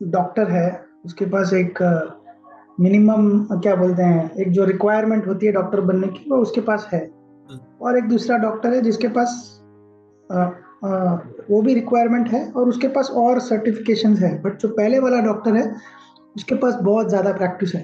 Doctor है, उसके पास एक मिनिमम क्या बोलते हैं, एक जो रिक्वायरमेंट होती है डॉक्टर बनने की वो उसके पास है। हम्म, और एक दूसरा डॉक्टर है जिसके पास अ, अ, वो भी रिक्वायरमेंट है और उसके पास और सर्टिफिकेशंस है, बट जो पहले वाला डॉक्टर है उसके पास बहुत ज़्यादा प्रैक्टिस है।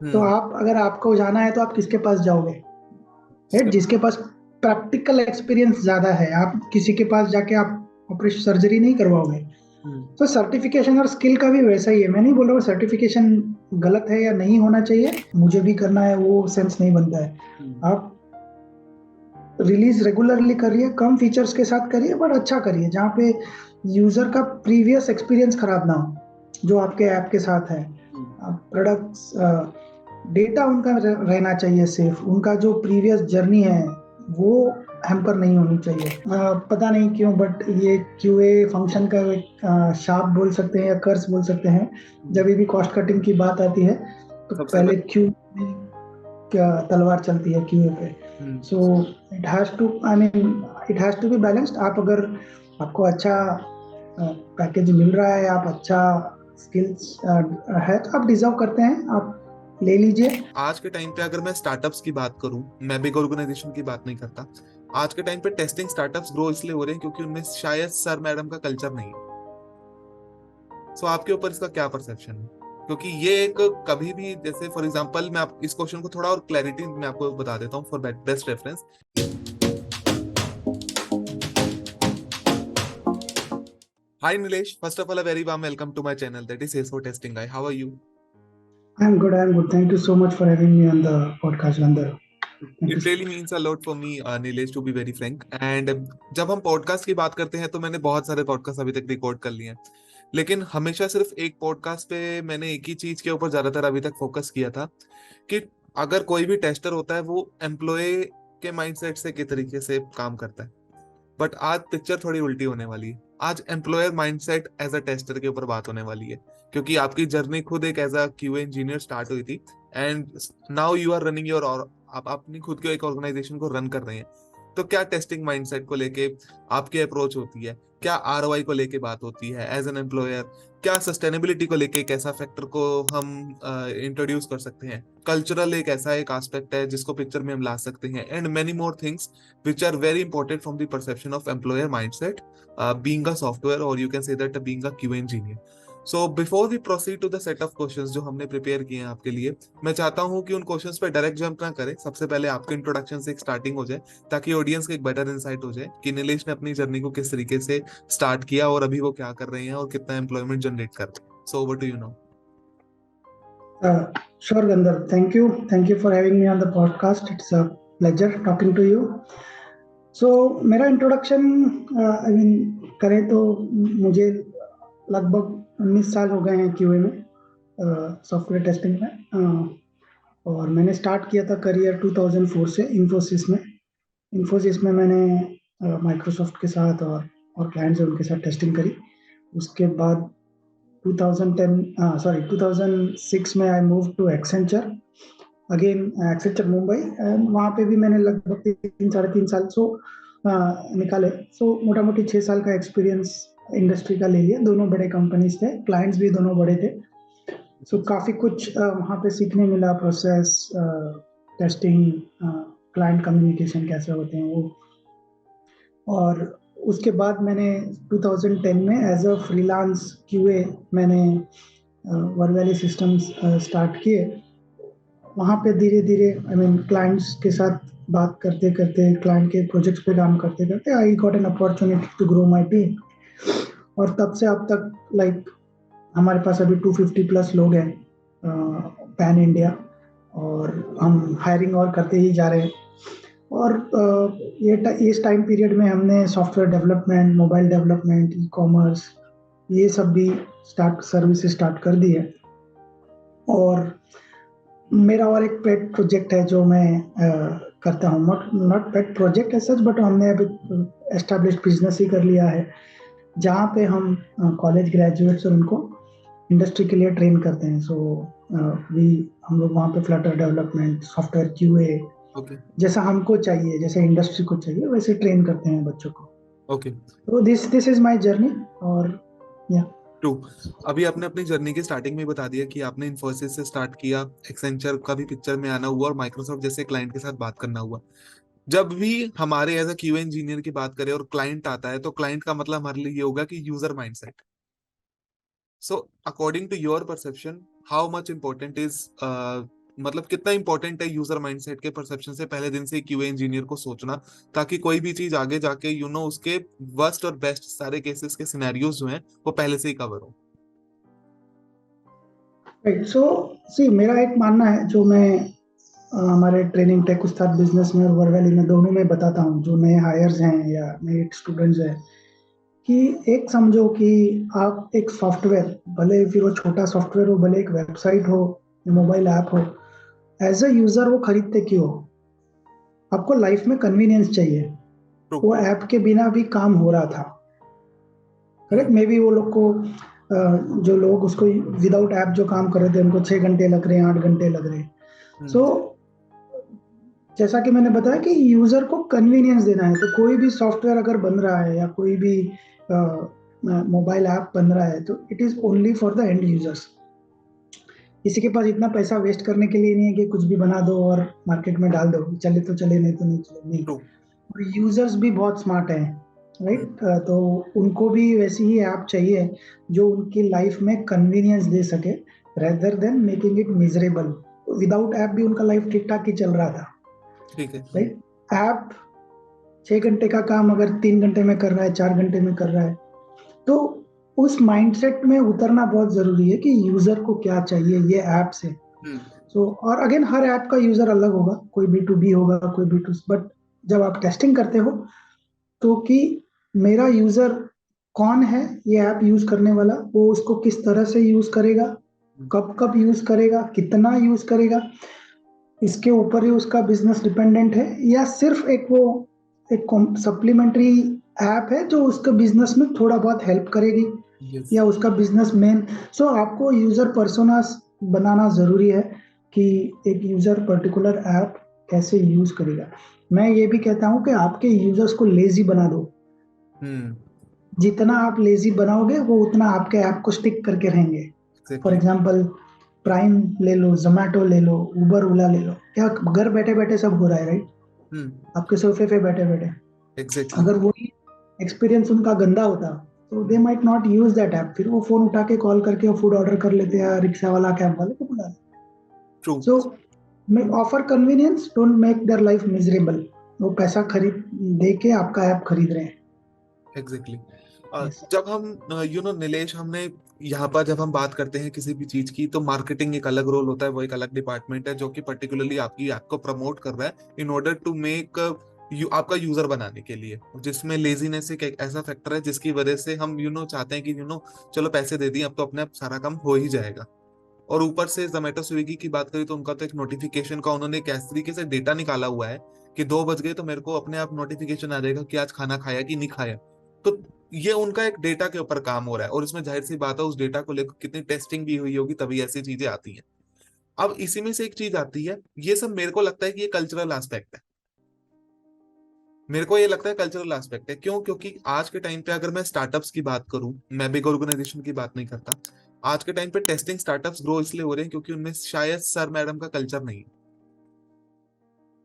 तो हम्म, आप अगर आपको जाना है तो आप किसके पास जाओगे? राइट, इसके- जिसके पास प्रैक्टिकल एक्सपीरियंस ज़्यादा है। आप किसी के पास जाके आप ऑपरेशन सर्जरी नहीं करवाओगे। हम्म, तो सर्टिफिकेशन और स्किल का भी वैसा ही है। मैं नहीं बोल रहा हूँ सर्टिफिकेशन गलत है या नहीं होना चाहिए, मुझे भी करना है, वो सेंस नहीं बनता है। हम्म, आप रिलीज रेगुलरली करिए, कम फीचर्स के साथ करिए, बट अच्छा करिए जहाँ पे यूजर का प्रीवियस एक्सपीरियंस खराब ना हो जो आपके ऐप के साथ है। हम्म, प्रोडक्ट्स डेटा उनका रहना चाहिए सेफ, उनका जो प्रीवियस जर्नी है वो हैम्पर नहीं होनी चाहिए। पता नहीं क्यों बट ये क्यूए फंक्शन का एक शाप बोल सकते हैं या कर्स बोल सकते हैं। हम्म, जब भी कॉस्ट कटिंग की बात आती है तो सबसे पहले पहले। क्यू क्या तलवार चलती है क्यूए पे। Hmm, so it has to, I mean it has to be balanced. आप अगर आपको अच्छा पैकेज मिल रहा है, आप अच्छा स्किल्स है तो आप डिजर्व करते हैं, आप ले लीजिए। आज के टाइम पे अगर मैं स्टार्टअप्स की बात करूं, मैं बिग ऑर्गेनाइजेशन की बात नहीं करता। आज के टाइम पे टेस्टिंग स्टार्टअप्स ग्रो इसलिए हो रहे हैं क्योंकि उनमें शायद सर मैडम का कल्चर नहीं है। सो आपके ऊपर इसका क्या परसेप्शन है? क्योंकि ये एक कभी भी, जैसे फॉर एग्जांपल मैं आप इस क्वेश्चन को थोड़ा और क्लैरिटी में आपको बता देता हूँ for best reference. Hi Nilesh, first of all a very warm welcome to my channel that is sales for testing guy. How are you? I am good, thank you so much for having me on the podcast Gandhar. Thank you it so really much. Means a lot for me Nilesh, to be very frank. And जब हम podcast की बात करते हैं तो मैंने बहुत सारे पॉडकास्ट अभी तक रिकॉर्ड कर लिए हैं, लेकिन हमेशा सिर्फ एक पॉडकास्ट पे मैंने एक ही चीज के ऊपर ज्यादातर अभी तक फोकस किया था कि अगर कोई भी टेस्टर होता है वो एम्प्लॉय के माइंडसेट से किस तरीके से काम करता है। बट आज पिक्चर थोड़ी उल्टी होने वाली है। आज employer mindset as a tester के ऊपर बात होने वाली है, क्योंकि आपकी जर्नी खुद एक as a QA engineer start हुई थी। And now you are running your, और आप अपनी खुद के एक ऑर्गेनाइजेशन को रन कर रहे हैं। तो क्या टेस्टिंग माइंडसेट को लेके आपकी अप्रोच होती है? क्या आरओआई को लेके बात होती है एज एन एम्प्लॉयर? क्या सस्टेनेबिलिटी को लेके एक ऐसा फैक्टर को हम इंट्रोड्यूस कर सकते हैं? कल्चरल एक ऐसा एक एस्पेक्ट है जिसको पिक्चर में हम ला सकते हैं, and many more things which are very important from the perception of employer mindset, being a software, or you can say that being a QA engineer. So before we proceed to the set of questions जो हमने prepare किए हैं आपके लिए, मैं चाहता हूं कि उन क्वेश्चंस पे डायरेक्ट जंप ना करें। सबसे पहले आपके इंट्रोडक्शन से एक स्टार्टिंग हो जाए, ताकि ऑडियंस को एक बेटर इंसाइट हो जाए कि नीलेश ने अपनी जर्नी को किस तरीके से स्टार्ट किया और अभी वो क्या कर रहे हैं और कितना एम्प्लॉयमेंट जनरेट कर रहे हैं। So over to you now. Sure, Gandhar. Thank you. Thank you for having me on the podcast. It's a pleasure talking to you. So, मेरा इंट्रोडक्शन आई मीन करें तो मुझे लगभग 19 साल हो गए हैं क्यूए में, सॉफ्टवेयर टेस्टिंग में। और मैंने स्टार्ट किया था करियर 2004 से इन्फोसिस में। इन्फोसिस में मैंने माइक्रोसॉफ्ट के साथ और क्लाइंट्स हैं उनके साथ टेस्टिंग करी। उसके बाद 2010 2006 में I move to Accenture, again Accenture Mumbai, and वहाँ पे भी मैंने लगभग 3 साढ़े 3 साल निकाले। सो मोटा मोटी 6 साल का एक्सपीरियंस इंडस्ट्री का ले लिया। दोनों बड़े कंपनीज थे, क्लाइंट्स भी दोनों बड़े थे। सो काफ़ी कुछ वहाँ पे सीखने मिला, प्रोसेस, टेस्टिंग, क्लाइंट कम्युनिकेशन कैसे होते हैं वो। और उसके बाद मैंने 2010 में एज अ फ्रीलांस क्यूए मैंने वर्क सिस्टम्स स्टार्ट किए। वहाँ पे धीरे धीरे आई मीन क्लाइंट्स के साथ बात करते करते, क्लाइंट के प्रोजेक्ट्स पे काम करते करते I got an opportunity to grow my team. और तब से अब तक लाइक हमारे पास अभी 250 प्लस लोग हैं पैन इंडिया, और हम हायरिंग और करते ही जा रहे हैं। और इस टाइम पीरियड में हमने software development, mobile development, e commerce, ये सब भी स्टार्ट सर्विसेज स्टार्ट कर दी है। और मेरा और एक पेट प्रोजेक्ट है जो मैं करता हूँ, not not pet project as such, but हमने अभी एस्टेब्लिश्ड बिजनेस ही कर लिया है, जहाँ पे हम कॉलेज ग्रेजुएट्स और उनको इंडस्ट्री के लिए ट्रेन करते हैं। सो वी हम लोग वहाँ पे Flutter development, software QA, okay. जैसा हमको चाहिए, जैसे इंडस्ट्री को चाहिए वैसे ट्रेन करते हैं बच्चों को। ओके। तो this this is my journey. और या ट्रू। अभी आपने अपनी जर्नी की स्टार्टिंग में बता दिया कि आपने इन्फोसिस से स्टार्ट किया, एक्सेंचर का भी पिक्चर में आना हुआ और माइक्रोसॉफ्ट जैसे क्लाइंट के साथ बात करना हुआ। जब भी हमारे एज अ क्यूए इंजीनियर की बात करें और क्लाइंट आता है, तो क्लाइंट का मतलब हमारे लिए ये होगा कि user mindset. So according to your perception, how much important is, मतलब कितना इंपॉर्टेंट है यूजर माइंडसेट के परसेप्शन से पहले दिन से क्यूए इंजीनियर को सोचना, ताकि कोई भी चीज आगे जाके उसके वर्स्ट और बेस्ट सारे केसेस के सिनेरियोज जो हैं वो पहले से ही कवर हो। राइट, सो सी मेरा एक मानना है जो मैं हमारे ट्रेनिंग टेक उस्ताद बिजनेस में और वर्वैली में दोनों में बताता हूँ, जो नए हायर्स हैं या नए स्टूडेंट्स हैं, कि एक समझो कि आप एक सॉफ्टवेयर, भले फिर वो छोटा सॉफ्टवेयर हो, भले एक वेबसाइट हो, मोबाइल ऐप हो, एज अ यूजर वो खरीदते क्यों हो? आपको लाइफ में कन्वीनियंस चाहिए। ट्रू। वो ऐप के बिना भी काम हो रहा था, करेक्ट। हम्म। मे बी वो लोग को जो लोग उसको विदाउट ऐप जो काम कर रहे थे उनको 6 घंटे लग रहे हैं, 8 घंटे लग रहे हैं। हम्म। सो जैसा कि मैंने बताया कि यूजर को कन्वीनियंस देना है, तो कोई भी सॉफ्टवेयर अगर बन रहा है या कोई भी मोबाइल ऐप बन रहा है, तो it is only for the end users. किसी के पास इतना पैसा वेस्ट करने के लिए नहीं है कि कुछ भी बना दो और मार्केट में डाल दो, चले तो चले, नहीं तो नहीं चले, नहीं। ट्रू। और यूजर्स भी बहुत स्मार्ट हैं, हम्म। राइट। तो उनको भी वैसी ही ऐप चाहिए जो उनकी लाइफ में कन्वीनियंस दे सके, rather than making it miserable. Without app भी उनका लाइफ ठीक ठाक ही चल रहा था, ठीक है। राइट। ऐप 6 घंटे का काम अगर 3 घंटे में कर रहा है, 4 घंटे में कर रहा है, तो उस माइंडसेट में उतरना बहुत जरूरी है कि यूजर को क्या चाहिए ये ऐप से। हम्म। और अगेन हर ऐप का यूजर अलग होगा, कोई B2B होगा, कोई B2C, बट जब आप टेस्टिंग करते हो तो कि मेरा यूजर कौन है, ये ऐप यूज करने वाला, वो उसको किस तरह से यूज करेगा, हम्म। कब कब यूज करेगा, कितना यूज करेगा, इसके ऊपर ही उसका बिजनेस डिपेंडेंट है, या सिर्फ एक सप्लीमेंट्री ऐप है जो उसका बिजनेस में थोड़ा बहुत हेल्प करेगी, यस। या उसका बिजनेस मेन। सो आपको यूजर पर्सोनास बनाना जरूरी है कि एक यूजर पर्टिकुलर ऐप कैसे यूज करेगा। मैं ये भी कहता हूँ कि आपके यूजर्स को लेजी बना दो। हम्म। जितना आप लेजी बनाओगे वो उतना आपके ऐप को स्टिक करके रहेंगे। For exactly. एग्जाम्पल, प्राइम ले लो, जोमेटो ले लो, उबर ओला ले लो, क्या घर बैठे बैठे सब हो रहा है, राइट। हम्म। आपके सोफे पे बैठे बैठे। एग्जैक्टली। अगर वही एक्सपीरियंस उनका गंदा होता तो they might not use that app, फिर वो फोन उठा के कॉल करके वो फूड ऑर्डर कर लेते हैं, रिक्शा वाला कैब वाले को बुला लेते। True. So offer convenience, don't make their life miserable. वो पैसा खरीद दे के आपका ऐप खरीद रहे हैं। एग्जैक्टली। यस। जब हम नीलेश, हमने यहाँ पर जब हम बात करते हैं किसी भी चीज की, तो मार्केटिंग एक अलग रोल होता है, वो एक अलग डिपार्टमेंट है जो कि पर्टिकुलरली आपकी ऐप को प्रमोट कर रहा है इन ऑर्डर टू मेक आपका यूजर बनाने के लिए, जिसमें लेजीनेस एक ऐसा फैक्टर है जिसकी वजह से हम चाहते हैं कि चलो पैसे दे दिए, अब तो अपने आप सारा काम हो ही जाएगा। और ऊपर से जोमेटो स्विगी की बात करें तो उनका तो एक नोटिफिकेशन का उन्होंने एक ऐसे तरीके से डेटा निकाला हुआ है कि 2 बज गए तो मेरे को अपने आप नोटिफिकेशन आ जाएगा कि आज खाना खाया कि नहीं खाया। तो ये उनका एक डेटा के ऊपर काम हो रहा है, और इसमें जाहिर सी बात है उस डेटा को लेकर कितनी टेस्टिंग भी हुई होगी, तभी ऐसी चीजें आती हैं। अब इसी में से एक चीज आती है, ये सब मेरे को लगता है कि ये कल्चरल एस्पेक्ट है। मेरे को ये लगता है कल्चरल एस्पेक्ट है, क्यों? क्योंकि आज के टाइम पे अगर मैं स्टार्टअप्स की बात करूं, मैं बिग ऑर्गेनाइजेशन की बात नहीं करता, आज के टाइम पे टेस्टिंग स्टार्टअप्स ग्रो इसलिए हो रहे हैं क्योंकि उनमें शायद सर मैडम का कल्चर नहीं है।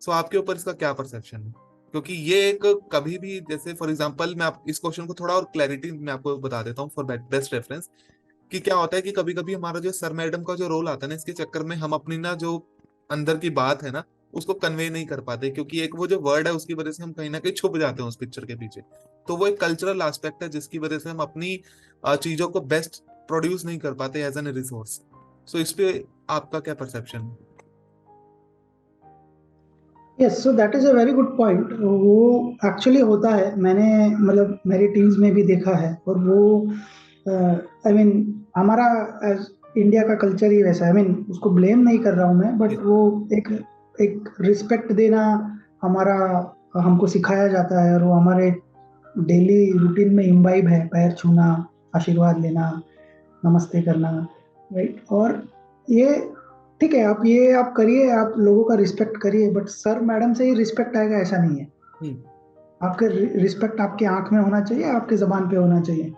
सो आपके ऊपर इसका क्या परसेप्शन है? क्योंकि ये एक, कभी भी जैसे फॉर एग्जांपल, मैं आप इस क्वेश्चन को थोड़ा और क्लैरिटी में आपको बता देता हूँ फॉर बेस्ट रेफरेंस, कि क्या होता है कि कभी कभी हमारा जो सर मैडम का जो रोल आता है ना, इसके चक्कर में हम अपनी ना जो अंदर की बात है ना, उसको कन्वे नहीं कर पाते, क्योंकि एक वो जो वर्ड है उसकी वजह से हम कहीं ना कहीं छुप जाते हैं उस पिक्चर के पीछे। तो वो एक कल्चरल एस्पेक्ट है जिसकी वजह से हम अपनी चीजों को बेस्ट प्रोड्यूस नहीं कर पाते एज एन रिसोर्स। सो इस पे आपका क्या परसेप्शन है? Yes, so that is a very good point. वो एक्चुअली होता है, मैंने मतलब मेरी टीम्स में भी देखा है। और वो आई मीन हमारा एज इंडिया का कल्चर ही वैसा है। आई मीन उसको ब्लेम नहीं कर रहा हूँ मैं, बट वो एक एक रिस्पेक्ट देना हमारा, हमको सिखाया जाता है, और वो हमारे डेली रूटीन में इम्बाइब है। पैर छूना, आशीर्वाद लेना, नमस्ते करना, राइट। और ये ठीक है, आप करिए, आप लोगों का रिस्पेक्ट करिए, बट सर मैडम से ही रिस्पेक्ट आएगा ऐसा नहीं है। हम्म। आपके रिस्पेक्ट आपके आंख में होना चाहिए, आपके जबान पे होना चाहिए।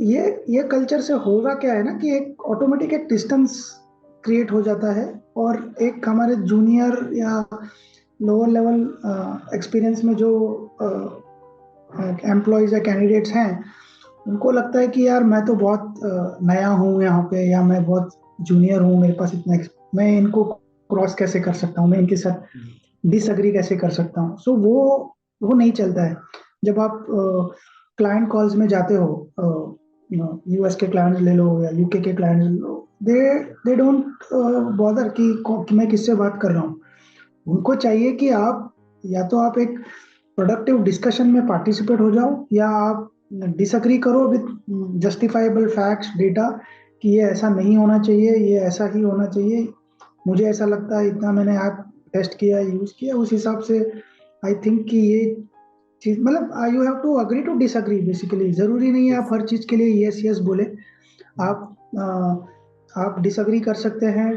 ये कल्चर से होगा क्या है ना कि एक ऑटोमेटिक एक डिस्टेंस क्रिएट हो जाता है, और एक हमारे जूनियर या लोअर लेवल एक्सपीरियंस में जो एम्प्लॉयज या कैंडिडेट्स हैं, उनको लगता है कि यार मैं तो बहुत नया हूँ यहाँ पे, या मैं बहुत जूनियर हूँ, मेरे पास इतना मैं इनको क्रॉस कैसे कर सकता हूँ, मैं इनके साथ डिसएग्री कैसे कर सकता हूँ। सो वो नहीं चलता है। जब आप क्लाइंट कॉल्स में जाते हो, यूएस के क्लाइंट्स ले लो या यूके के क्लाइंट्स ले लो, दे डोंट बॉदर कि मैं किससे बात कर रहा हूँ। उनको चाहिए कि आप या तो आप एक प्रोडक्टिव डिस्कशन में पार्टिसिपेट हो जाओ, या आप डिसएग्री करो विद जस्टिफाइबल फैक्ट्स, डेटा, कि ये ऐसा नहीं होना चाहिए, ये ऐसा ही होना चाहिए, मुझे ऐसा लगता है, इतना मैंने ऐप टेस्ट किया, यूज किया, उस हिसाब से आई थिंक कि ये चीज, मतलब you have to agree to disagree basically. जरूरी नहीं है आप हर चीज के लिए यस यस बोले। आप डिसएग्री कर सकते हैं।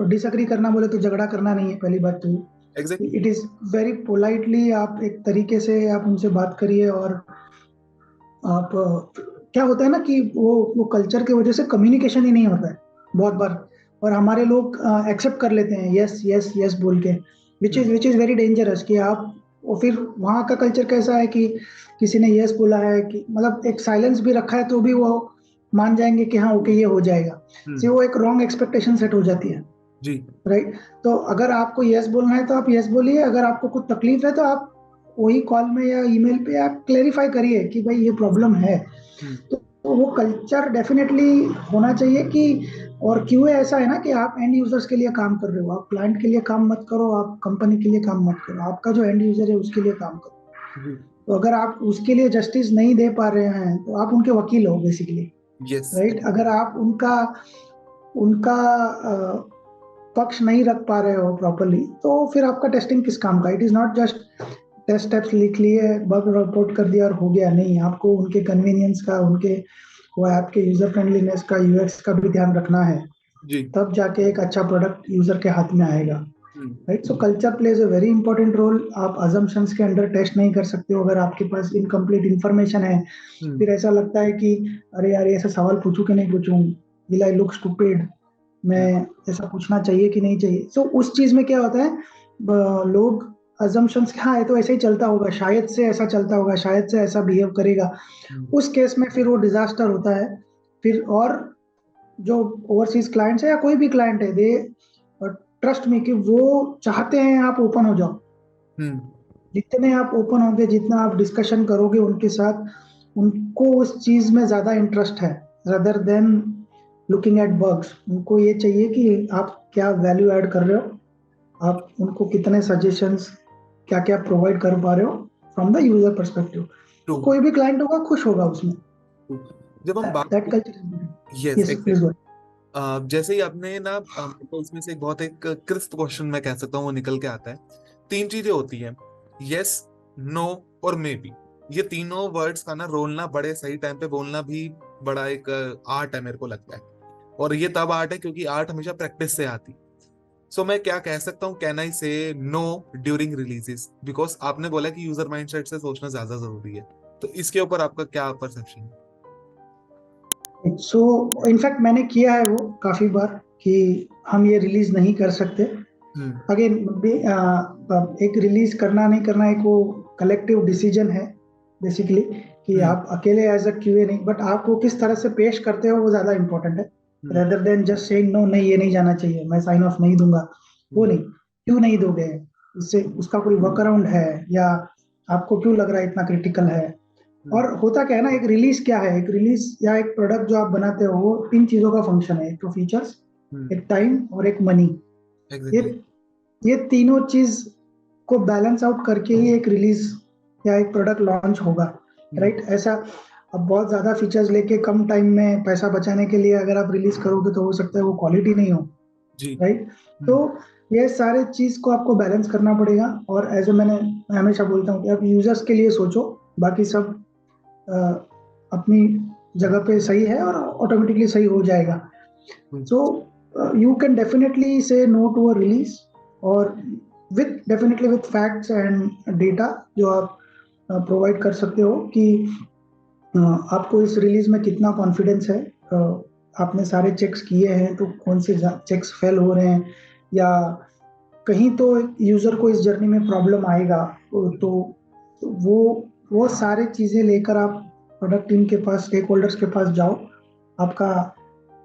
डिसएग्री करना बोले तो झगड़ा करना नहीं है, पहली बात तो exactly. It is very politely आप एक तरीके से आप उनसे बात करिए। और आप क्या होता है ना कि वो कल्चर की वजह से कम्युनिकेशन ही नहीं होता है बहुत बार, और हमारे लोग एक्सेप्ट कर लेते हैं यस यस यस बोल के, विच इज वेरी डेंजरस। कि आप, और फिर वहाँ का कल्चर कैसा है कि किसी ने यस बोला है, कि मतलब एक साइलेंस भी रखा है तो भी वो मान जाएंगे कि हाँ ओके ये हो जाएगा। से वो एक रॉन्ग एक्सपेक्टेशन सेट हो जाती है, जी। राइट। तो अगर आपको यस बोलना है तो आप यस बोलिए, अगर आपको कुछ तकलीफ है तो आप वही कॉल में या ईमेल पे आप क्लेरिफाई करिए कि भाई ये प्रॉब्लम है। तो वो कल्चर डेफिनेटली होना चाहिए कि, और क्यों ऐसा है ना कि आप एंड यूजर्स के लिए काम कर रहे हो, आप क्लाइंट के लिए काम मत करो, आप कंपनी के लिए काम मत करो, आपका जो एंड यूजर है उसके लिए काम करो। तो अगर आप उसके लिए जस्टिस नहीं दे पा रहे हैं तो आप उनके वकील हो बेसिकली, यस। राइट। अगर आप उनका उनका पक्ष नहीं रख पा रहे हो प्रॉपरली, तो फिर आपका टेस्टिंग किस काम का। It is not just test steps लिख लिए, बग रिपोर्ट कर दिया और हो गया। नहीं, आपको उनके कन्वीनियंस का, उनके वो ऐप के यूजर फ्रेंडलीनेस का, यूएक्स का भी ध्यान रखना है, जी। तब जाके एक अच्छा प्रोडक्ट यूजर के हाथ में आएगा, right. So culture plays a very important role. आप अजम्पशंस के अंडर टेस्ट नहीं कर सकते हो अगर आपके पास इनकम्प्लीट इंफॉर्मेशन है। फिर ऐसा लगता है कि अरे यार ऐसा सवाल पूछूं कि नहीं पूछूं, विल आई लुक स्टूपिड, मैं ऐसा पूछना चाहिए कि नहीं चाहिए। सो उस चीज में क्या होता है, लोग अजम्पशंस, हाँ ये तो ऐसे ही चलता होगा, शायद से ऐसा चलता होगा, शायद से ऐसा बिहेव करेगा। उस केस में फिर वो डिजास्टर होता है। फिर और जो ओवरसीज क्लाइंट्स है या कोई भी क्लाइंट है, दे ट्रस्ट में कि वो चाहते हैं आप ओपन हो जाओ। जितने आप ओपन होंगे, जितना आप डिस्कशन करोगे उनके साथ, उनको उस चीज में ज्यादा इंटरेस्ट है, rather than looking at bugs. उनको ये चाहिए कि आप क्या वैल्यू ऐड कर रहे हो, आप उनको कितने सजेशंस क्या क्या प्रोवाइड कर पा रहे हो फ्रॉम द यूजर परस्पेक्टिव। तो कोई भी क्लाइंट होगा खुश होगा उसमें। जब हम बात that culture, yes yes please go. जैसे ही आपने ना तो इसमें से एक बहुत एक क्रिस्प क्वेश्चन मैं कह सकता हूँ वो निकल के आता है। तीन चीजें होती हैं, यस, नो और मे बी। ये तीनों वर्ड्स का ना रोलना, बड़े सही टाइम पे बोलना भी बड़ा एक आर्ट है मेरे को लगता है। और ये तब आर्ट है क्योंकि आर्ट हमेशा प्रैक्टिस से आती। सो मैं क्या कह सकता हूँ, कैन आई से नो ड्यूरिंग रिलीजेस, बिकॉज आपने बोला कि यूजर माइंडसेट से सोचना ज्यादा जरूरी है। तो इसके ऊपर आपका क्या परसेप्शन है? सो इनफैक्ट मैंने किया है वो काफी बार कि हम ये रिलीज नहीं कर सकते। अगेन एक रिलीज करना नहीं करना एक वो कलेक्टिव डिसीजन है बेसिकली, कि आप अकेले एज अ क्यूए नहीं, बट आप वो किस तरह से पेश करते हो वो ज्यादा इंपॉर्टेंट है, rather than just saying no, नहीं ये नहीं जाना चाहिए, मैं साइन ऑफ नहीं दूंगा। वो नहीं, क्यों नहीं दोगे, इससे उसका कोई वर्क अराउंड है, या आपको क्यों लग रहा है इतना क्रिटिकल है। और होता क्या है ना, एक रिलीज क्या है, एक रिलीज या एक प्रोडक्ट जो आप बनाते हो वो तीन चीजों का फंक्शन है, एक तो फीचर्स, एक टाइम और एक मनी। ये एग्जैक्टली। ये तीनों चीज को बैलेंस आउट करके ही एक रिलीज या एक प्रोडक्ट लॉन्च होगा, राइट। ऐसा अब बहुत ज्यादा फीचर्स लेके कम टाइम में पैसा बचाने के लिए अगर आप रिलीज करोगे तो हो सकता है वो क्वालिटी नहीं हो, जी। राइट। तो ये सारे चीज को आपको बैलेंस करना पड़ेगा। और एज ए मैं हमेशा बोलता हूँ कि आप यूजर्स के लिए सोचो, बाकी सब अपनी जगह पे सही है और ऑटोमेटिकली सही हो जाएगा। सो यू कैन डेफिनेटली से नो टू अ रिलीज, और with definitely with facts and data जो आप प्रोवाइड कर सकते हो कि आपको इस रिलीज में कितना कॉन्फिडेंस है, आपने सारे चेक्स किए हैं तो कौन से चेक्स फेल हो रहे हैं, या कहीं तो यूजर को इस जर्नी में प्रॉब्लम आएगा, तो वो सारे चीजें लेकर आप प्रोडक्ट टीम के पास, स्टेक होल्डर्स के पास जाओ, आपका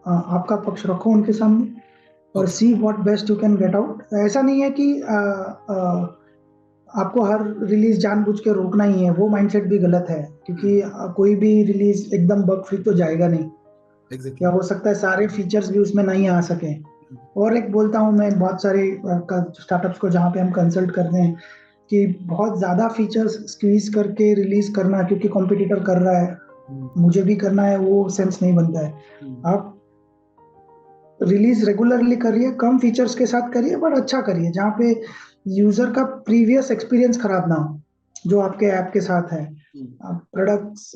आपका पक्ष रखो उनके सामने और okay. See what best you can get out. ऐसा नहीं है कि आपको हर रिलीज जानबूझ के रोकना ही है, वो माइंडसेट भी गलत है, क्योंकि कोई भी रिलीज एकदम बग फ्री तो जाएगा नहीं। क्या एग्जैक्टली। हो सकता है सारे फीचर्स भी उसमें नहीं आ सके। और एक बोलता हूँ मैं बहुत सारे स्टार्टअप्स को जहाँ पे हम कंसल्ट करते हैं, कि बहुत ज़्यादा फीचर्स स्क्वीज करके रिलीज करना क्योंकि कॉम्पिटिटर कर रहा है, मुझे भी करना है, वो सेंस नहीं बनता है। आप रिलीज रेगुलरली करिए, कम फीचर्स के साथ करिए, बट अच्छा करिए जहाँ पे यूजर का प्रीवियस एक्सपीरियंस खराब ना हो, जो आपके ऐप के साथ है। प्रोडक्ट्स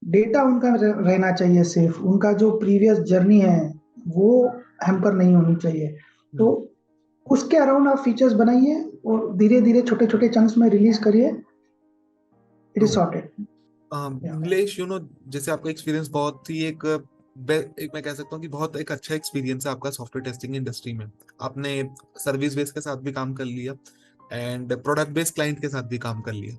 डेटा उनका रहना चाहिए सेफ, उनका जो प्रीवियस जर्नी है वो हैम्पर नहीं होनी चाहिए। तो उसके अराउंड आप फीचर्स बनाइए और धीरे धीरे छोटे छोटे चंक्स में रिलीज करिए, इट इज सॉर्टेड। नीलेश, जैसे आपका एक्सपीरियंस बहुत ही एक मैं कह सकता हूँ कि बहुत एक अच्छा एक्सपीरियंस है आपका सॉफ्टवेयर टेस्टिंग इंडस्ट्री में। आपने सर्विस बेस के साथ भी काम कर लिया एंड प्रोडक्ट बेस्ड क्लाइंट के साथ भी काम कर लिया,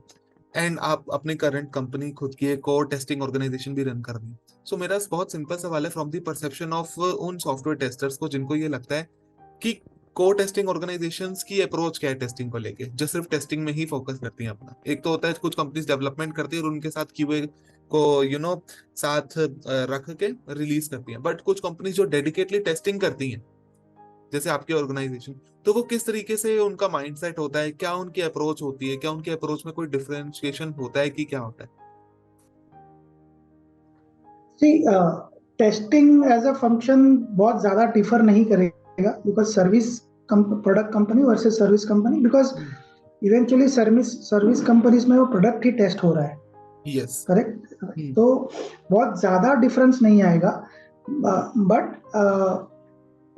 एंड आप अपनी करंट कंपनी खुद की एक कोर टेस्टिंग ऑर्गेनाइजेशन भी रन कर रही है। सो मेरा बहुत सिंपल सवाल है, फ्रॉम द परसेप्शन ऑफ उन सॉफ्टवेयर टेस्टर्स को जिनको ये लगता है कि को टेस्टिंग ऑर्गेनाइजेशंस की अप्रोच क्या है टेस्टिंग को लेके, जो सिर्फ टेस्टिंग में ही फोकस करती हैं अपना। एक तो होता है कुछ कंपनीज डेवलपमेंट करती है और उनके साथ क्यूए को साथ रख के रिलीज करती हैं, बट कुछ कंपनीज जो डेडिकेटली टेस्टिंग करती हैं जैसे आपकी ऑर्गेनाइजेशन, तो वो किस तरीके से उनका माइंडसेट होता है, क्या उनकी अप्रोच होती है, क्या उनकी अप्रोच में कोई डिफरेंशिएशन होता है कि क्या होता है? सी टेस्टिंग एज अ फंक्शन बहुत ज्यादा डिफर नहीं करेगा, because service product company versus service company, because eventually service companies में वो प्रोडक्ट ही टेस्ट हो रहा है, यस। करेक्ट। तो बहुत ज्यादा डिफरेंस नहीं आएगा, बट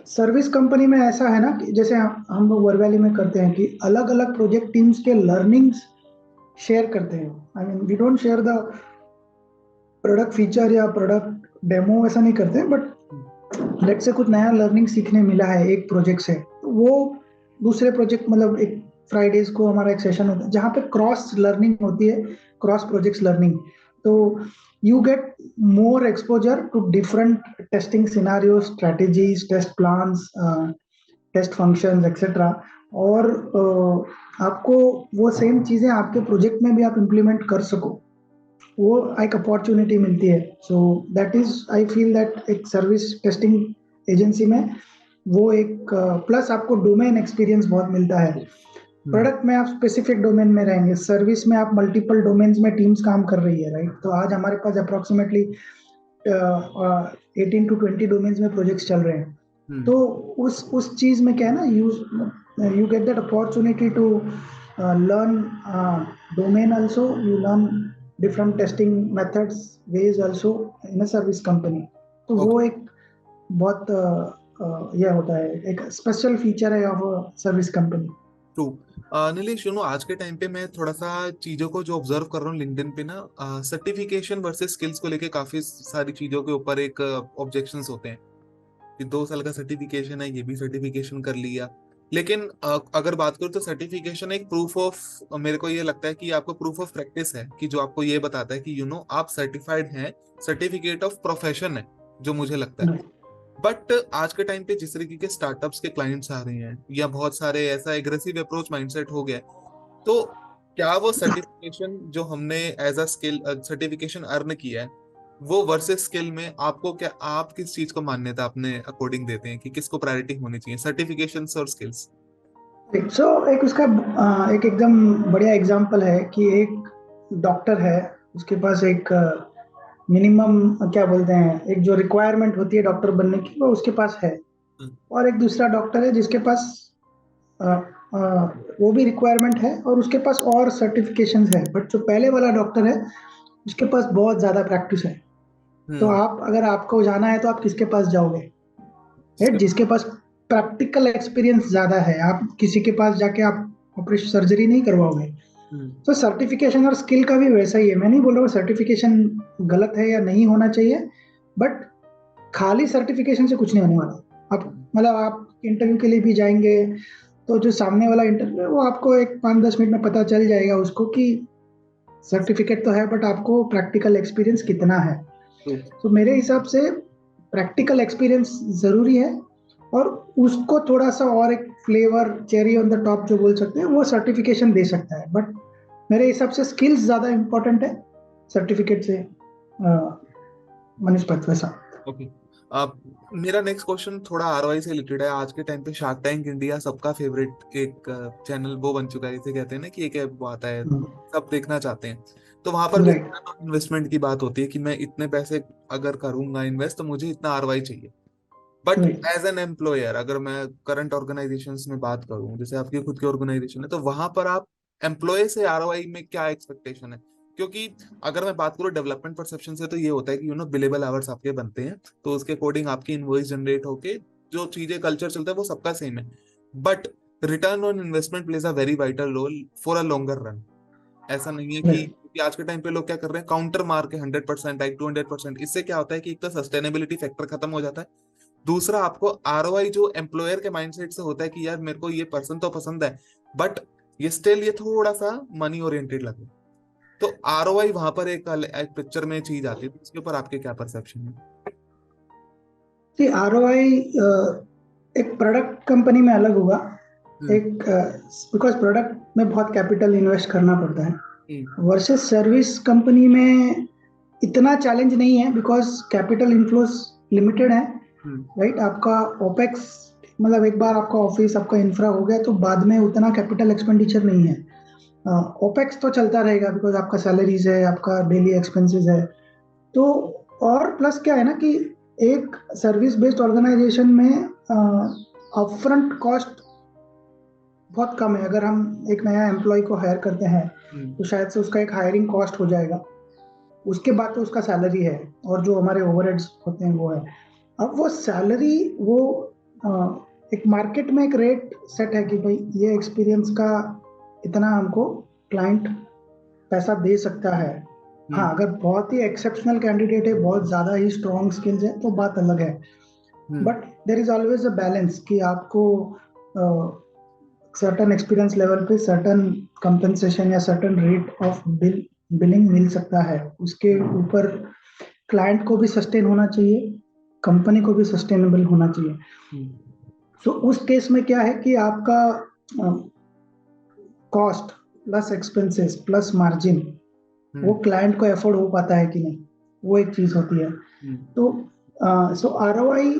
सर्विस कंपनी में ऐसा है ना कि जैसे हम लोग वर्वैली में करते हैं कि अलग अलग प्रोजेक्ट टीम्स के लर्निंग्स शेयर करते हैं। I mean we don't share the product feature या प्रोडक्ट डेमो, ऐसा नहीं करते, बट लेट से कुछ नया लर्निंग सीखने मिला है एक प्रोजेक्ट से, तो वो दूसरे प्रोजेक्ट, मतलब एक फ्राइडेज को हमारा एक सेशन होता है जहाँ पे क्रॉस लर्निंग होती है, क्रॉस प्रोजेक्ट्स लर्निंग। तो you get more exposure to different testing scenarios, strategies, test plans, test functions etcetera. और आपको वो सेम चीजें आपके प्रोजेक्ट में भी आप इम्प्लीमेंट कर सको, वो एक अपॉर्चुनिटी मिलती है। So that is, I feel that एक सर्विस टेस्टिंग एजेंसी में वो एक प्लस आपको डोमेन एक्सपीरियंस बहुत मिलता है। प्रोडक्ट में आप स्पेसिफिक डोमेन में रहेंगे, सर्विस में आप मल्टीपल डोमेन्स में टीम्स काम कर रही है, राइट। तो आज हमारे पास अप्रोक्सीमेटली 18 to 20 डोमेन्स में प्रोजेक्ट्स चल रहे हैं। तो उस चीज में क्या है ना, you get that opportunity to learn domain also, you learn different testing methods, ways also in a service company. तो वो एक बहुत यह होता है, एक स्पेशल फीचर है of service company. True. Nilesh, आज के टाइम पे मैं थोड़ा सा चीजों को जो ऑब्जर्व कर रहा हूँ लिंक्डइन पे ना, सर्टिफिकेशन वर्सेस स्किल्स को लेके काफी सारी चीजों के ऊपर एक ऑब्जेक्शंस होते हैं कि 2 साल का सर्टिफिकेशन है, ये भी सर्टिफिकेशन कर लिया। लेकिन अगर बात करूँ तो सर्टिफिकेशन एक प्रूफ ऑफ, मेरे को ये लगता है कि आपको प्रूफ ऑफ प्रैक्टिस है, कि जो आपको ये बताता है कि आप सर्टिफाइड हैं, सर्टिफिकेट ऑफ प्रोफेशन है, जो मुझे लगता है। बट आज के टाइम पे जिस तरीके के स्टार्टअप्स के क्लाइंट्स आ रहे हैं या बहुत सारे ऐसा एग्रेसिव अप्रोच माइंडसेट हो गया है, तो क्या वो सर्टिफिकेशन जो हमने as a skill certification earn किया है, वो वर्सेस स्किल में आपको क्या, आप किस चीज को मान्यता अपने अकॉर्डिंग देते हैं कि किसको प्रायोरिटी होनी चाहिए, सर्टिफिकेशन और स्किल्स? सो एक उसका एक एकदम बढ़िया एग्जांपल है कि एक डॉक्टर है, उसके पास एक मिनिमम क्या बोलते हैं, एक जो रिक्वायरमेंट होती है डॉक्टर बनने की वो उसके पास है। और एक दूसरा डॉक्टर है जिसके पास अ, अ, वो भी रिक्वायरमेंट है और उसके पास और सर्टिफिकेशंस है, बट जो पहले वाला डॉक्टर है उसके पास बहुत ज्यादा प्रैक्टिस है। तो आप अगर आपको जाना है तो आप किसके पास जाओगे, है जिसके पास प्रैक्टिकल एक्सपीरियंस ज्यादा है। आप किसी के पास जाके आप ऑपरेशन सर्जरी नहीं करवाओगे। तो सर्टिफिकेशन और स्किल का भी वैसा ही है। मैं नहीं बोल रहा हूँ सर्टिफिकेशन गलत है या नहीं होना चाहिए, बट खाली सर्टिफिकेशन से कुछ नहीं होने वाला। आप मतलब आप इंटरव्यू के लिए भी जाएंगे तो जो सामने वाला इंटरव्यू है वो आपको एक 5-10 मिनट में पता चल जाएगा उसको कि सर्टिफिकेट तो है बट आपको प्रैक्टिकल एक्सपीरियंस कितना है। तो मेरे हिसाब से प्रैक्टिकल एक्सपीरियंस ज़रूरी है, और उसको थोड़ा सा और एक flavour, cherry on the top जो बोल सकते हैं, वो सर्टिफिकेशन दे सकता है। बट मेरे हिसाब से स्किल्स ज़्यादा इम्पोर्टेंट है सर्टिफिकेट से, मनीष वैसा। ओके। अब मेरा नेक्स्ट क्वेश्चन थोड़ा आरओआई से रिलेटेड है। आज के टाइम पे शार्क टैंक इंडिया सबका फेवरेट एक चैनल वो बन चुका है, जिसे कहते हैं ना कि एक ऐप वो आता है, सब देखना चाहते हैं। तो वहां पर भी राइट। इन्वेस्टमेंट की बात होती है कि मैं इतने पैसे अगर करूंगा इन्वेस्ट तो मुझे इतना आरओआई चाहिए। But right. As an employer, अगर मैं करंट ऑर्गेनाइजेशन में बात करूं, जैसे आपकी खुद की ऑर्गेनाइजेशन है, तो वहां पर आप एम्प्लॉय से आरओआई में क्या एक्सपेक्टेशन है? क्योंकि अगर मैं बात करूं डेवलपमेंट परसेप्शन से, तो ये होता है कि बिलेबल आवर्स आपके बनते हैं, तो उसके अकॉर्डिंग आपकी इनवॉइस जनरेट होके जो चीजें कल्चर चलता है वो सबका सेम है। But return on investment plays a very vital role for a longer run. ऐसा नहीं है कि आज के टाइम पे लोग क्या कर रहे हैं, काउंटर मार के 100% लाइक 200%। इससे क्या होता है कि एक तो सस्टेनेबिलिटी फैक्टर खत्म हो जाता है, दूसरा आपको आरओआई जो एम्प्लॉयर के माइंडसेट से होता है कि यार मेरे को ये पर्सन तो पसंद है, बट ये स्टिल ये थोड़ा सा मनी ओरिएंटेड लगे। तो आरओआई वहां पर एक पिक्चर में चीज आती है, तो इसके ऊपर आपके क्या परसेप्शन है? जी, आरओआई एक प्रोडक्ट कंपनी में अलग होगा। हम्म। एक बिकॉज प्रोडक्ट में बहुत कैपिटल इन्वेस्ट करना पड़ता है, हम्म। वर्सेस सर्विस कंपनी में इतना चैलेंज नहीं है, बिकॉज कैपिटल इनफ्लोस लिमिटेड है। हम्म। राइट। आपका ओपेक्स, मतलब एक बार आपका ऑफिस, आपका इंफ्रा हो गया तो बाद में उतना कैपिटल एक्सपेंडिचर नहीं है। ओपेक्स तो चलता रहेगा बिकॉज आपका सैलरीज है, आपका डेली एक्सपेंसेस है। तो और प्लस क्या है ना कि एक सर्विस बेस्ड ऑर्गेनाइजेशन में अपफ्रंट कॉस्ट बहुत कम है। अगर हम एक नया एम्प्लॉय को हायर करते हैं तो शायद से उसका एक हायरिंग कॉस्ट हो जाएगा, उसके बाद तो उसका सैलरी है और जो हमारे ओवरहेड्स होते हैं वो है। अब वो सैलरी वो एक मार्केट में एक रेट सेट है कि भाई ये एक्सपीरियंस का इतना हमको क्लाइंट पैसा दे सकता है। हाँ, हम्म। अगर बहुत ही एक्सेप्शनल कैंडिडेट है, बहुत ज़्यादा ही स्ट्रॉन्ग स्किल्स है, तो बात अलग है। Hmm. But there is always a balance कि आपको सर्टन एक्सपीरियंस लेवल पे सर्टन कंपनसेशन या सर्टन रेट ऑफ बिलिंग मिल सकता है। उसके ऊपर क्लाइंट को भी सस्टेन होना चाहिए, कंपनी को भी सस्टेनेबल होना चाहिए। हम्म। सो उस केस में क्या है कि आपका cost plus expenses plus margin वो हम्म। क्लाइंट को एफोर्ड हो पाता है कि नहीं, वो एक चीज होती है। हम्म। तो so ROI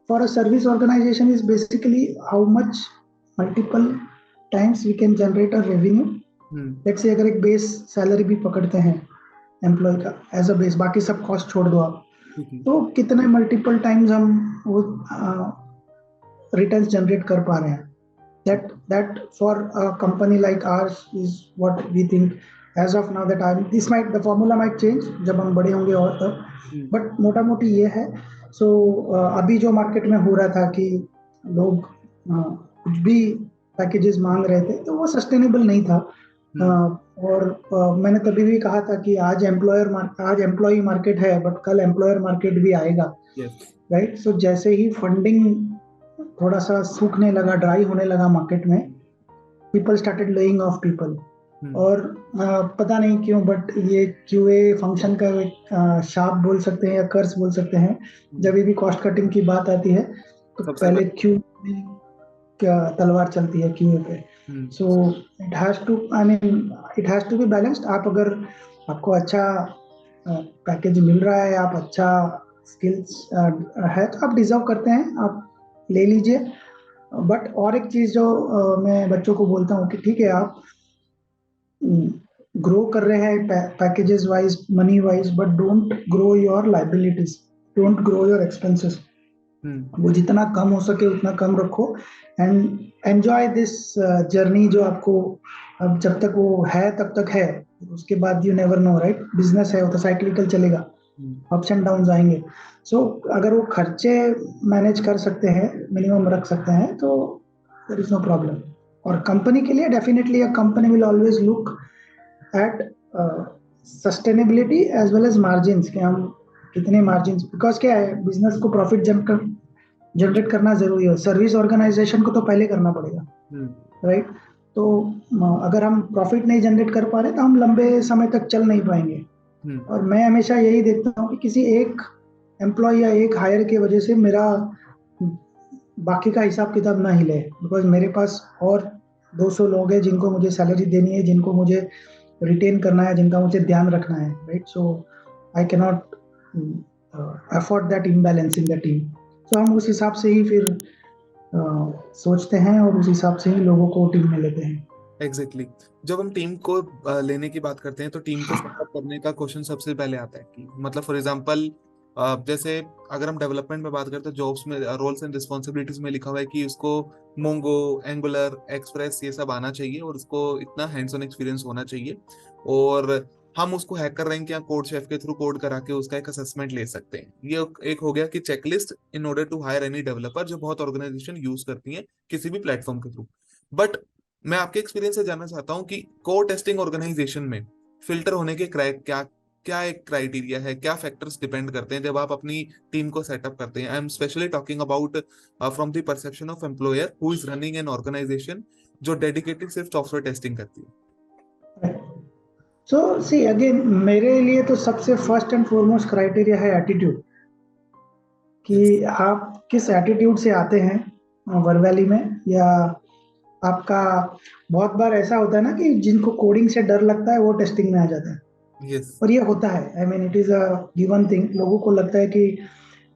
for a service organization is basically how much multiple times we can generate a revenue. Hmm. Let's say अगर एक बेस सैलरी भी पकड़ते हैं एम्प्लॉय का एज अ बेस, बाकी सब कॉस्ट छोड़ दो आप, हम्म। तो कितने मल्टीपल टाइम्स हम वो रिटर्न्स जनरेट कर पा रहे हैं। That for a company like ours is what we think as of now, that I'm this might the formula might change जब हम बड़े होंगे और तब, हम्म। बट मोटा मोटी ये है। सो अभी जो मार्केट में हो रहा था कि लोग कुछ भी पैकेजेस मांग रहे थे तो वो सस्टेनेबल नहीं था। हम्म। और मैंने तभी भी कहा था कि आज एम्प्लॉय मार्केट है बट कल एम्प्लॉयर मार्केट भी आएगा। यस। राइट। सो जैसे ही फंडिंग थोड़ा सा सूखने लगा, ड्राई होने लगा मार्केट में, people started laying off people. Hmm. और पता नहीं क्यों बट ये क्यूए फंक्शन का एक शाप बोल सकते हैं या कर्स बोल सकते हैं। जब भी कॉस्ट कटिंग की बात आती है तो सबसे पहले पहले। क्यू क्या तलवार चलती है क्यूए पे। Hmm. So it has to, I mean it has to be balanced. आप अगर आपको अच्छा पैकेज मिल रहा है, आप अच्छा स्किल्स है तो आप डिजर्व करते हैं, आप ले लीजिए। बट और एक चीज जो मैं बच्चों को बोलता हूँ कि ठीक है, आप ग्रो कर रहे हैं packages wise, money wise, but don't grow your liabilities, don't grow your expenses. Hmm. वो जितना कम हो सके उतना कम रखो एंड एंजॉय दिस जर्नी जो आपको अब जब तक वो है तब तक है। उसके बाद you never know, right. Business है वो तो साइक्लिकल चलेगा, हम्म। अप्स एंड डाउन आएंगे। सो अगर वो खर्चे मैनेज कर सकते हैं, मिनिमम रख सकते हैं, तो देयर इज नो प्रॉब्लम। और कंपनी के लिए definitely a company will always look at sustainability as well as margin, कि हम कितने मार्जिन, बिकॉज क्या है, बिजनेस को प्रॉफिट जनरेट करना जरूरी है, सर्विस ऑर्गेनाइजेशन को तो पहले करना पड़ेगा, राइट। तो अगर हम प्रॉफिट नहीं जनरेट कर पा रहे तो हम लंबे समय तक चल नहीं पाएंगे। और मैं हमेशा यही देखता हूँ कि किसी एक एम्प्लॉय या एक हायर की वजह से मेरा बाकी का हिसाब किताब ना हिले, बिकॉज मेरे पास और 200 लोग हैं जिनको मुझे सैलरी देनी है, जिनको मुझे रिटेन करना है, जिनका मुझे ध्यान रखना है, right. So I can not afford that imbalance in the team. So हम उस हिसाब से ही फिर सोचते हैं और उस हिसाब से ही लोगों को टीम में लेते हैं। एग्जैक्टली जब हम टीम को लेने की बात करते हैं तो टीम को सेटअप करने का क्वेश्चन सबसे पहले आता है कि मतलब फॉर एग्जांपल जैसे अगर हम डेवलपमेंट में बात करते हैं, जॉब्स में रोल्स एंड रिस्पॉन्सिबिलिटीज में लिखा हुआ है कि उसको मोंगो, एंगुलर, एक्सप्रेस ये सब आना चाहिए और उसको इतना हैंड्स ऑन एक्सपीरियंस होना चाहिए, और हम उसको हैकर रैंक या कोड शेफ के थ्रू कोड करा के उसका एक असेसमेंट ले सकते हैं। ये एक हो गया कि checklist in order to hire any developer, जो बहुत ऑर्गेनाइजेशन यूज करती हैं किसी भी प्लेटफॉर्म के थ्रू। बट मैं आपके एक्सपीरियंस से जानना चाहता हूँ कि कोर टेस्टिंग ऑर्गेनाइजेशन में फिल्टर होने के क्या क्या एक क्राइटेरिया है, क्या फैक्टर्स डिपेंड करते हैं जब आप अपनी टीम को सेटअप करते हैं? I am specially talking about from the perception of employer who is running an organization जो डेडिकेटेड सिर्फ सॉफ्टवेयर टेस्टिंग करती है। सो सी अगेन, मेरे लिए तो सबसे फर्स्ट एंड फॉरमोस्ट क्राइटेरिया है एटीट्यूड, Yes. कि आप किस एटीट्यूड से आते हैं वर्बली में, या आपका बहुत बार ऐसा होता है ना कि जिनको कोडिंग से डर लगता है वो टेस्टिंग में आ जाते हैं, Yes. और ये होता है। आई mean it is a given thing. लोगों को लगता है कि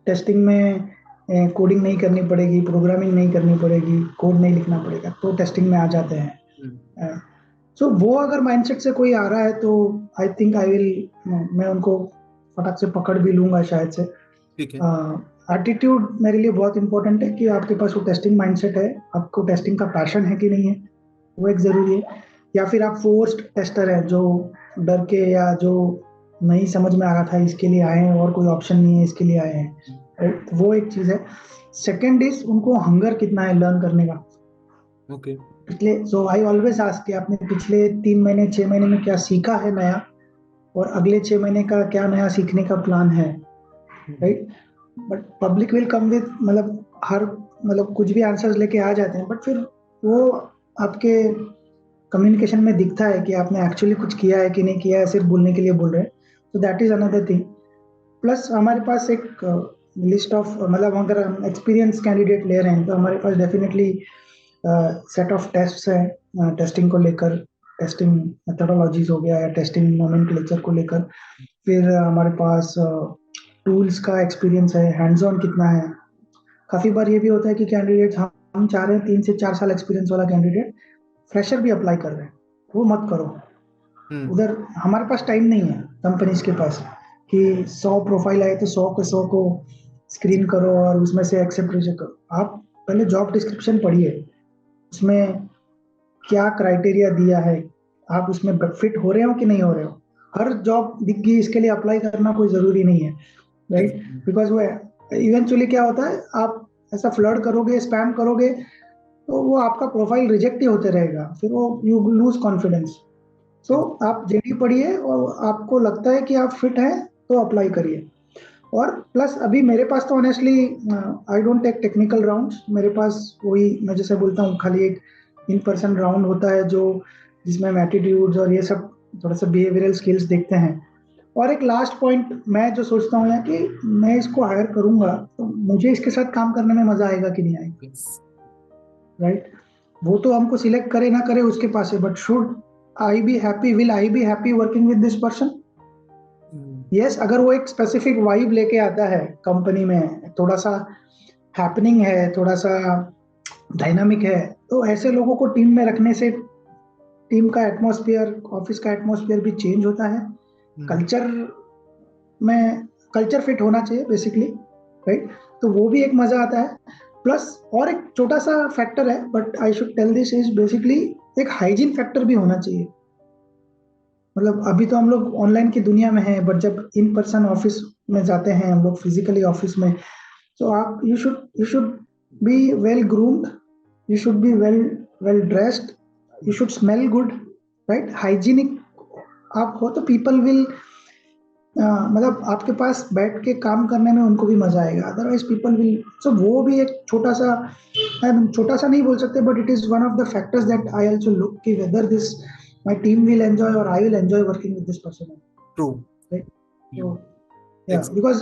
टेस्टिंग में कोडिंग नहीं करनी पड़ेगी, प्रोग्रामिंग नहीं करनी पड़ेगी, कोड नहीं लिखना पड़ेगा, तो टेस्टिंग में आ जाते हैं। सो वो अगर माइंडसेट से कोई आ रहा है तो आई थिंक आई विल, मैं उनको फटाक से पकड़ भी लूंगा शायद से। ठीक है। एटीट्यूड मेरे लिए बहुत इंपॉर्टेंट है, कि आपके पास वो टेस्टिंग माइंडसेट है, आपको टेस्टिंग का पैशन है कि नहीं है, वो एक जरूरी है। या फिर आप फोर्स्ड टेस्टर है, जो डर के या जो नहीं समझ में आ रहा था इसके लिए आए हैं और कोई ऑप्शन नहीं है इसके लिए आए हैं, right? वो एक चीज है। सेकेंड इज उनको हंगर कितना है लर्न करने का। ओके। पिछले, सो आई ऑलवेज आस्क कि आपने पिछले 3 महीने 6 महीने में क्या सीखा है नया, और अगले 6 महीने का क्या नया सीखने का प्लान है, right. But public will come with, मतलब हर, मतलब कुछ भी आंसर्स लेके आ जाते हैं, बट फिर वो आपके कम्युनिकेशन में दिखता है कि आपने एक्चुअली कुछ किया है कि नहीं किया है, सिर्फ बोलने के लिए बोल रहे हैं। तो that is another thing. Plus हमारे पास एक लिस्ट ऑफ, मतलब अगर हम एक्सपीरियंस कैंडिडेट ले रहे हैं तो हमारे पास डेफिनेटली सेट ऑफ टेस्ट्स हैं टेस्टिंग को लेकर, टेस्टिंग मेथोडोलॉजीज हो गया, या टेस्टिंग नोमेनक्लेचर को लेकर। फिर हमारे पास टूल्स का एक्सपीरियंस है, हैंड्स ऑन कितना है। काफ़ी बार ये भी होता है कि कैंडिडेट, हम चाह रहे हैं 3 से 4 साल एक्सपीरियंस वाला कैंडिडेट, फ्रेशर भी अप्लाई कर रहे हैं, वो मत करो। उधर हमारे पास टाइम नहीं है कंपनीज के पास कि 100 प्रोफाइल आए तो 100 के 100 को स्क्रीन करो और उसमें से एक्सेप्ट रिजेक्ट करो। आप पहले जॉब डिस्क्रिप्शन पढ़िए, उसमें क्या क्राइटेरिया दिया है, आप उसमें फिट हो रहे हो कि नहीं हो रहे हो। हर जॉब दिख गई इसके लिए अप्लाई करना कोई ज़रूरी नहीं है, राइट। बिकॉज वो इवेंचुअली क्या होता है, आप ऐसा फ्लड करोगे, स्पैम करोगे, तो वो आपका प्रोफाइल रिजेक्ट ही होते रहेगा, फिर वो यू लूज कॉन्फिडेंस। सो आप जेडी पढ़िए और आपको लगता है कि आप फिट हैं तो अप्लाई करिए। और प्लस अभी मेरे पास तो honestly I don't tech technical rounds. मेरे पास वही, मैं जैसे बोलता हूँ, खाली एक इन पर्सन राउंड होता है जो, जिसमें हम एटीट्यूड्स और ये सब थोड़ा सा बिहेवियरल स्किल्स देखते हैं। और एक लास्ट पॉइंट मैं जो सोचता हूँ, कि मैं इसको हायर करूंगा तो मुझे इसके साथ काम करने में मजा आएगा कि नहीं आएगा, राइट। वो तो हमको सिलेक्ट करे ना करे उसके पास है, but should I be happy, will I be happy working with this person. Yes, अगर वो एक स्पेसिफिक वाइब लेके आता है कंपनी में, थोड़ा सा हैपनिंग है, थोड़ा सा डायनामिक है, तो ऐसे लोगों को टीम में रखने से टीम का एटमॉस्फेयर, ऑफिस का एटमॉस्फेयर भी चेंज होता है। कल्चर में, कल्चर फिट होना चाहिए बेसिकली, राइट। तो वो भी एक मजा आता है। प्लस और एक छोटा सा फैक्टर है, but I should tell this, is basically एक हाइजीन फैक्टर भी होना चाहिए। मतलब अभी तो हम लोग ऑनलाइन की दुनिया में हैं, बट जब इन पर्सन ऑफिस में जाते हैं हम लोग फिजिकली ऑफिस में, तो आप, you should be well groomed, you should be well well dressed, you should smell good, right. Hygienic आप हो तो पीपल विल मतलब आपके पास बैठ के काम करने में उनको भी मजा आएगा, अदरवाइज पीपल विल। सो वो भी एक छोटा सा नहीं बोल सकते, but it is one of the factors that I also look कि whether this my team will enjoy और I will enjoy working with this person, true. Right? You So yeah, because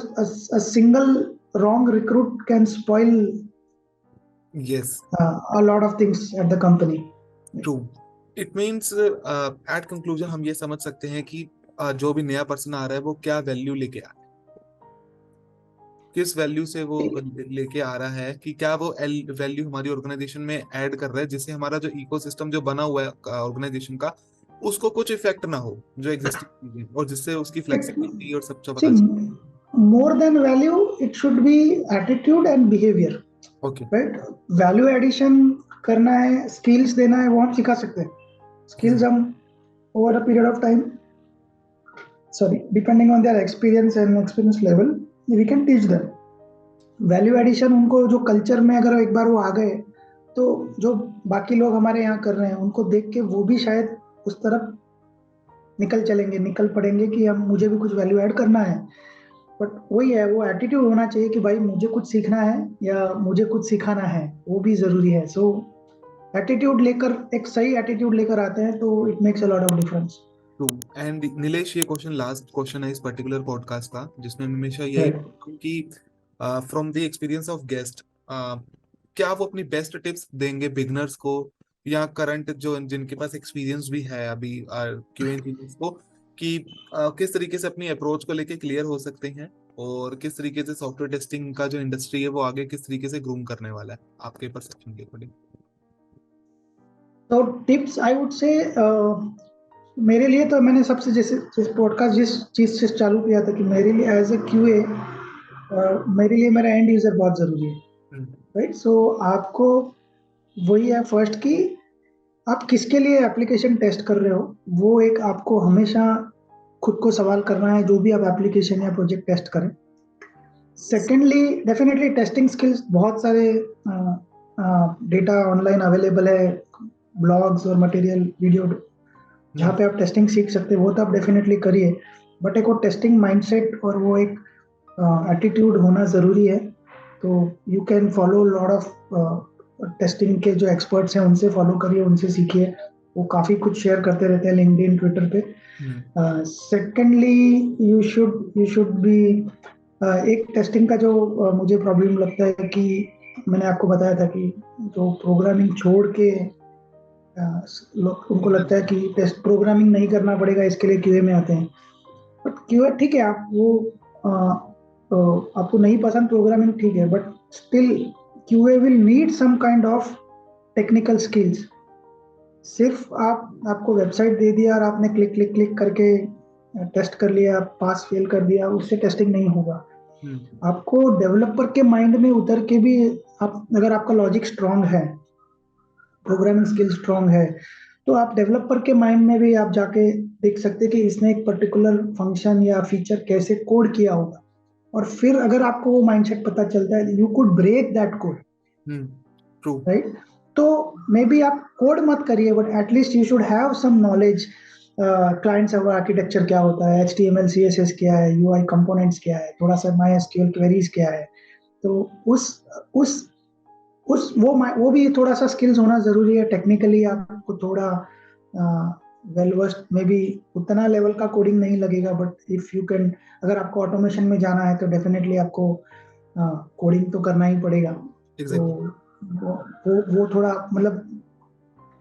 a single wrong recruit can spoil yes a lot of things at the company. True. It means at conclusion हम ये समझ सकते हैं कि जो भी नया person आ रहा है वो क्या वैल्यू लेके आ रहा है, किस वैल्यू से वो लेके आ रहा है, कि क्या वो वैल्यू हमारी ऑर्गेनाइजेशन में ऐड कर रहा है जिससे हमारा जो इकोसिस्टम जो बना हुआ है ऑर्गेनाइजेशन का उसको कुछ इफेक्ट ना हो जो एग्जिस्टिंग चीजें, और जिससे उसकी फ्लेक्सिबिलिटी और सब जो See, पता चले। more than value, it should be attitude and behavior, okay. right? Value addition करना है, skills देना है, वो हम सिखा सकते हैं। Skills हम over a period of time, sorry, depending on their experience and experience level, we can teach them. Value addition उनको जो कल्चर में अगर एक बार वो आ गए तो जो बाकी लोग हमारे यहाँ कर रहे हैं उनको देख के वो भी शायद उस तरफ निकल पड़ेंगे कि हम मुझे भी कुछ वैल्यू ऐड करना है। बट वही है, वो एटीट्यूड होना चाहिए कि भाई मुझे कुछ सीखना है या मुझे कुछ सिखाना है, वो भी जरूरी है। सो एटीट्यूड लेकर, एक सही एटीट्यूड लेकर आते हैं तो it makes a lot of difference. True. And Nilesh, ये क्वेश्चन लास्ट क्वेश्चन है इस पर्टिकुलर पॉडकास्ट का, जिसमें मैं हमेशा यही राइट। पूछता हूँ कि from the experience of guest, क्या वो अपनी बेस्ट टिप्स देंगे बिगनर्स को या करंट जो जिनके पास एक्सपीरियंस भी है अभी क्यू इंजीनियर्स को, कि किस तरीके से अपनी अप्रोच को लेके क्लियर हो सकते हैं और किस तरीके से सॉफ्टवेयर टेस्टिंग का जो इंडस्ट्री है वो आगे किस तरीके से ग्रूम करने वाला है आपके परसेप्शन के अकॉर्डिंग? तो टिप्स आई वुड से, मेरे लिए तो मैंने सबसे जैसे जिस पॉडकास्ट जिस चीज़ से चालू किया था कि मेरे लिए एज ए क्यूए, मेरे लिए मेरा एंड यूजर बहुत ज़रूरी है, राइट? सो आपको वही है फर्स्ट कि आप किसके लिए एप्लीकेशन टेस्ट कर रहे हो, वो एक आपको हमेशा खुद को सवाल करना है जो भी आप एप्लीकेशन या प्रोजेक्ट टेस्ट करें। सेकेंडली, डेफिनेटली टेस्टिंग स्किल्स बहुत सारे डेटा ऑनलाइन अवेलेबल है, ब्लॉग्स और मटेरियल वीडियो जहाँ पे आप टेस्टिंग सीख सकते हैं, वो तो आप डेफिनेटली करिए। बट एक वो टेस्टिंग माइंडसेट और वो एक एटीट्यूड होना ज़रूरी है। तो you can follow lot of testing के जो एक्सपर्ट्स हैं उनसे फॉलो करिए, उनसे सीखिए, वो काफ़ी कुछ शेयर करते रहते हैं लिंक्डइन, ट्विटर पे। सेकेंडली, यू शुड बी, एक टेस्टिंग का जो मुझे प्रॉब्लम लगता है कि मैंने आपको बताया था कि जो प्रोग्रामिंग छोड़ के उनको लगता है कि टेस्ट प्रोग्रामिंग नहीं करना पड़ेगा, इसके लिए क्यूए में आते हैं। बट क्यूए ठीक है, आप वो आपको नहीं पसंद प्रोग्रामिंग, ठीक है, but still QA will need some kind of technical skills. सिर्फ आपको वेबसाइट दे दिया और आपने क्लिक क्लिक क्लिक करके टेस्ट कर लिया, पास फेल कर दिया, उससे टेस्टिंग नहीं होगा। आपको डेवलपर के माइंड में उतर के भी, आप अगर आपका लॉजिक स्ट्रांग है, प्रोग्रामिंग स्किल स्ट्रांग है, तो आप डेवलपर के माइंड में भी आप जाके देख सकते हैं कि इसने एक पर्टिकुलर फंक्शन या फीचर कैसे कोड किया होगा, और फिर अगर आपको वो माइंडसेट पता चलता है, you could break that code, true, right? तो मे बी आप कोड मत करिए, but at least you should have some knowledge, client server architecture क्या होता है, HTML CSS क्या है, UI कंपोनेंट्स क्या है, थोड़ा सा MySQL क्वेरीज क्या है। तो उस वो भी थोड़ा सा स्किल्स होना जरूरी है। टेक्निकली आपको थोड़ा वेल वर्स्ड, मे बी उतना लेवल का कोडिंग नहीं लगेगा, बट इफ यू कैन, अगर आपको ऑटोमेशन में जाना है तो डेफिनेटली आपको कोडिंग तो करना ही पड़ेगा। तो वो थोड़ा मतलब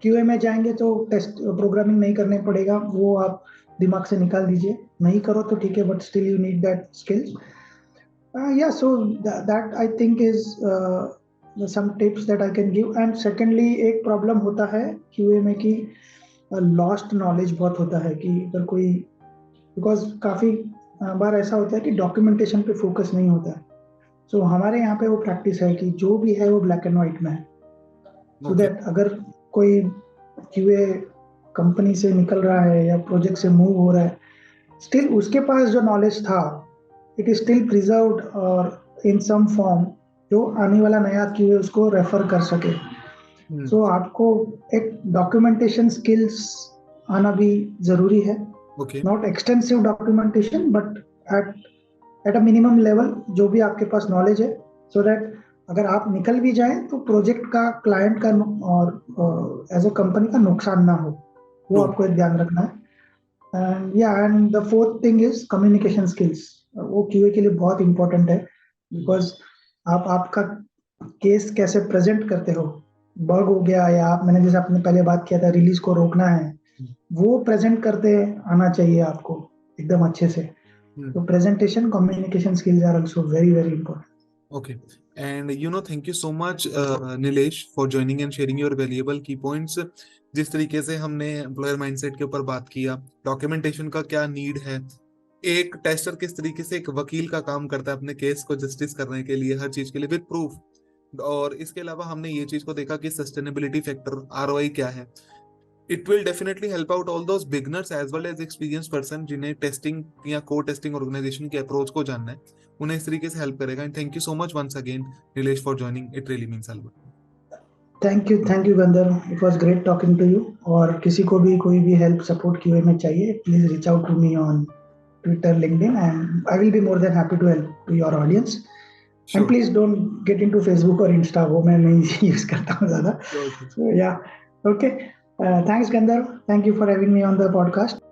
क्यूए में जाएंगे तो टेस्ट प्रोग्रामिंग नहीं करने पड़ेगा, वो आप दिमाग से निकाल दीजिए, नहीं करो तो ठीक है, but still you need that skills. Yeah, so that I think is some tips that I can give. And secondly, एक प्रॉब्लम होता है QA में कि लॉस्ट नॉलेज बहुत होता है कि अगर कोई, बिकॉज काफ़ी बार ऐसा होता है कि डॉक्यूमेंटेशन पे फोकस नहीं होता है। सो हमारे यहाँ पे वो प्रैक्टिस है कि जो भी है वो ब्लैक एंड वाइट में है, सो दैट अगर कोई QA कंपनी से निकल रहा है या प्रोजेक्ट से मूव हो रहा है, स्टिल उसके पास जो नॉलेज था इट इज स्टिल प्रिजर्व्ड और इन सम फॉर्म, जो आने वाला नया क्यूए उसको रेफर कर सके। सो आपको एक डॉक्यूमेंटेशन स्किल्स आना भी जरूरी है। Okay not extensive documentation but at a minimum level जो भी आपके पास नॉलेज है, सो दैट अगर आप निकल भी जाएं तो प्रोजेक्ट का, क्लाइंट का और एज अ कंपनी का नुकसान ना हो, वो ट्रू आपको एक ध्यान रखना है। And the fourth thing is communication skills. वो क्यूए के लिए बहुत इंपॉर्टेंट है, बिकॉज आप आपका केस कैसे प्रेजेंट करते हो, बग हो गया या आप, मैंने जैसे आपने पहले बात किया था रिलीज को रोकना है, वो प्रेजेंट करते आना चाहिए आपको एकदम अच्छे से। तो presentation, communication skills are also very very important. Okay. And thank you so much, Nilesh, for joining and sharing your valuable key points. जिस तरीके से हमने एम्प्लॉयर माइंडसेट के ऊपर बात किया, डॉक्यूमेंटेशन का क्या नीड है, एक टेस्टर किस तरीके से एक वकील का काम करता है अपने केस को जस्टिस करने के लिए, हर चीज के लिए विद प्रूफ, और इसके अलावा हमने ये चीज को देखा कि सस्टेनेबिलिटी फैक्टर आरओआई क्या है। It will definitely help out all those beginners as well as experience person जिन्हें टेस्टिंग या को टेस्टिंग ऑर्गेनाइजेशन के अप्रोच को जानना है, उन्हें इस तरीके से हेल्प करेगा। And thank you so much once again Nilesh for joining, it really means a lot. Thank you Gandhar, it was great talking to you. और किसी को भी कोई भी हेल्प सपोर्ट क्यूए में चाहिए, please reach out to me on Twitter, LinkedIn, and I will be more than happy to help to your audience. And sure please don't get into Facebook और Insta, वो मैं नहीं use करता हूँ ज्यादा। Sure. So yeah, okay, thanks Gandhar, thank you for having me on the podcast.